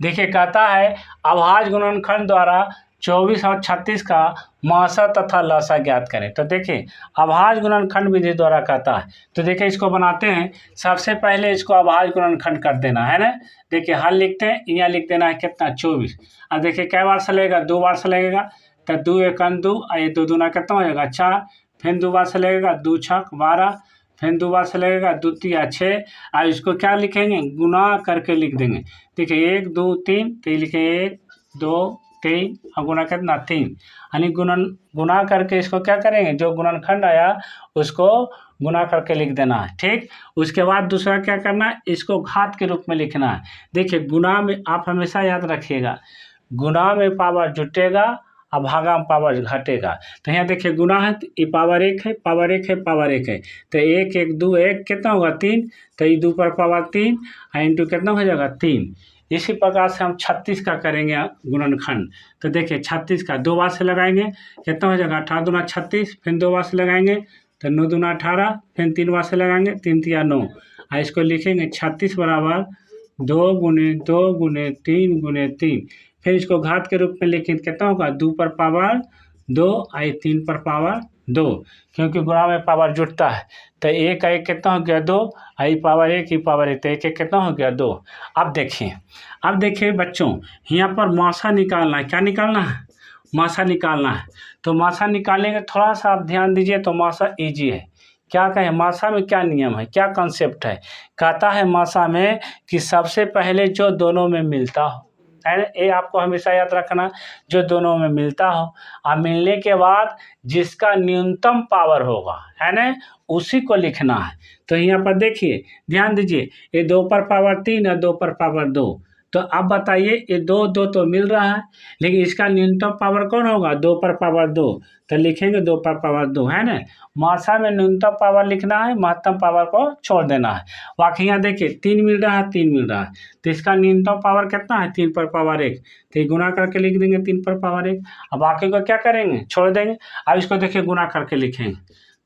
देखिए कहता है अभाज्य गुणनखंड द्वारा 24 और 36 का मासा तथा लसा ज्ञात करें। तो देखिए अभाज्य गुणनखंड विधि द्वारा कहता है, तो देखिए इसको बनाते हैं। सबसे पहले इसको अभाज्य गुणनखंड कर देना है ना। देखिए हल लिखते हैं, यहाँ लिख देना है कितना 24। अब देखिए कै बार से लगेगा, 2 बार से लगेगा। तो 2 एकम 2 और ये 2 दूना कितना हो जाएगा 4। फिर 2 बार से लगेगा, 2 छक 12। फिर 2 बार से लगेगा, 2 तिया 6। अब इसको क्या लिखेंगे, गुना करके लिख देंगे। देखिए 1 2 3, तो ये लिखेंगे 1 2 3 और गुना कितना 3, यानी गुना करके इसको क्या करेंगे, जो गुणनखंड आया उसको गुना करके लिख देना है। ठीक, उसके बाद दूसरा क्या करना है, इसको घात के रूप में लिखना है। देखिए गुना में आप हमेशा याद रखिएगा, गुना में पावर जुटेगा और भागा में पावर घटेगा। तो यहाँ देखिए गुना है तो ये पावर 1 है, पावर 1 है, पावर 1 है। तो 1 1 2 1 कितना होगा 3, तो ये 2 पर पावर 3 और इंटू कितना हो जाएगा 3। इसी प्रकार से हम 36 का करेंगे गुणनखंड। तो देखिए 36 का 2 बार से लगाएंगे, कितना हो जाएगा 18 दूना 36। फिर 2 बार से लगाएंगे तो 9 दूना 18। फिर 3 बार से लगाएंगे, 3 तिया 9। और इसको लिखेंगे 36 बराबर 2 गुने 2 गुने 3 गुने 3। फिर इसको घात के रूप में लिखें, कितना होगा 2 पर पावर 2 और 3 पर पावर 2, क्योंकि गुणा में पावर जुटता है। तो 1 का 1 कितना हो गया 2, आई पावर 1 ही पावर 1, तो 1 1 कितना हो गया 2। अब देखिए बच्चों, यहाँ पर मासा निकालना है। क्या निकालना है, मासा निकालना है। तो मासा निकालने का थोड़ा सा आप ध्यान दीजिए, तो मासा ईजी है। क्या कहें, मासा में क्या नियम है, क्या कंसेप्ट है। कहता है मासा में कि सबसे पहले जो दोनों में मिलता हो, है ना, ये आपको हमेशा याद रखना, जो दोनों में मिलता हो और मिलने के बाद जिसका न्यूनतम पावर होगा, है ना, उसी को लिखना है। तो यहाँ पर देखिए ध्यान दीजिए, ये 2 पर पावर 3 और 2 पर पावर 2। तो अब बताइए, ये 2 2 तो मिल रहा है, लेकिन इसका न्यूनतम पावर कौन होगा, 2 पर पावर 2। तो लिखेंगे 2 पर पावर 2, है ना। मासा में न्यूनतम पावर लिखना है, महत्तम पावर को छोड़ देना है। बाकी यहाँ देखिए 3 मिल रहा है, 3 मिल रहा है, तो इसका न्यूनतम पावर कितना है 3 पर पावर 1। तो ये गुना करके लिख देंगे 3 पर पावर 1। अब बाकी को क्या करेंगे, छोड़ देंगे। अब इसको देखिए गुना करके लिखेंगे,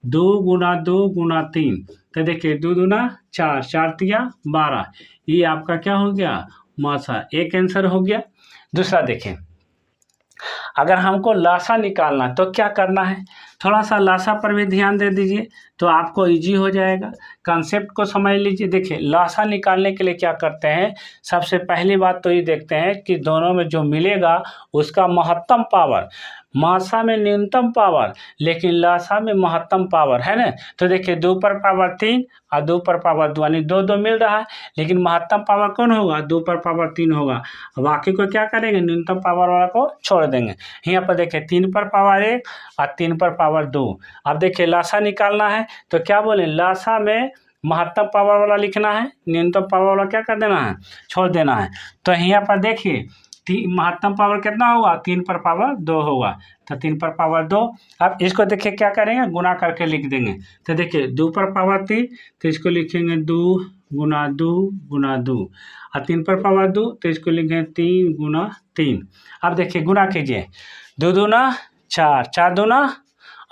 2 गुना 2 गुना 3। तो देखिए 2 दूना 4, 4 तिया 12। ये आपका क्या हो गया, मासा। एक आंसर हो गया। दूसरा देखें, अगर हमको लासा निकालना तो क्या करना है, थोड़ा सा लासा पर भी ध्यान दे दीजिए तो आपको इजी हो जाएगा। कंसेप्ट को समझ लीजिए। देखिए लासा निकालने के लिए क्या करते हैं, सबसे पहली बात तो ये देखते हैं कि दोनों में जो मिलेगा उसका महत्तम पावर। मासा में न्यूनतम पावर, लेकिन लासा में महत्तम पावर, है ना। तो देखिए 2 पर पावर 3 और 2 पर पावर 2, यानी 2 2 मिल रहा है, लेकिन महत्तम पावर कौन होगा, 2 पर पावर 3 होगा। बाकी को क्या करेंगे, न्यूनतम पावर वाला को छोड़ देंगे। यहाँ पर देखिए 3 पर पावर 1 और 3 पर पावर 2। अब देखिए लासा निकालना है तो क्या बोले, लासा में महत्तम पावर वाला लिखना है, न्यूनतम पावर वाला क्या कर देना है, छोड़ देना है। तो यहाँ पर देखिए महत्तम पावर कितना होगा, 3 पर पावर 2 होगा। तो 3 पर पावर 2। अब इसको देखिए क्या करेंगे, गुना करके लिख देंगे। तो देखिए 2 पर पावर 3, तो इसको लिखेंगे 2 गुना 2 गुना 2। और 3 पर पावर 2, तो इसको लिखेंगे 3 गुना 3। अब देखिए गुना कीजिए, 2 दूना 4, 4 दूना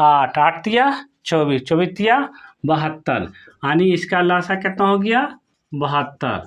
8, 8 तिया 24, 24 तिया 72, यानी इसका लासा कितना हो गया 72।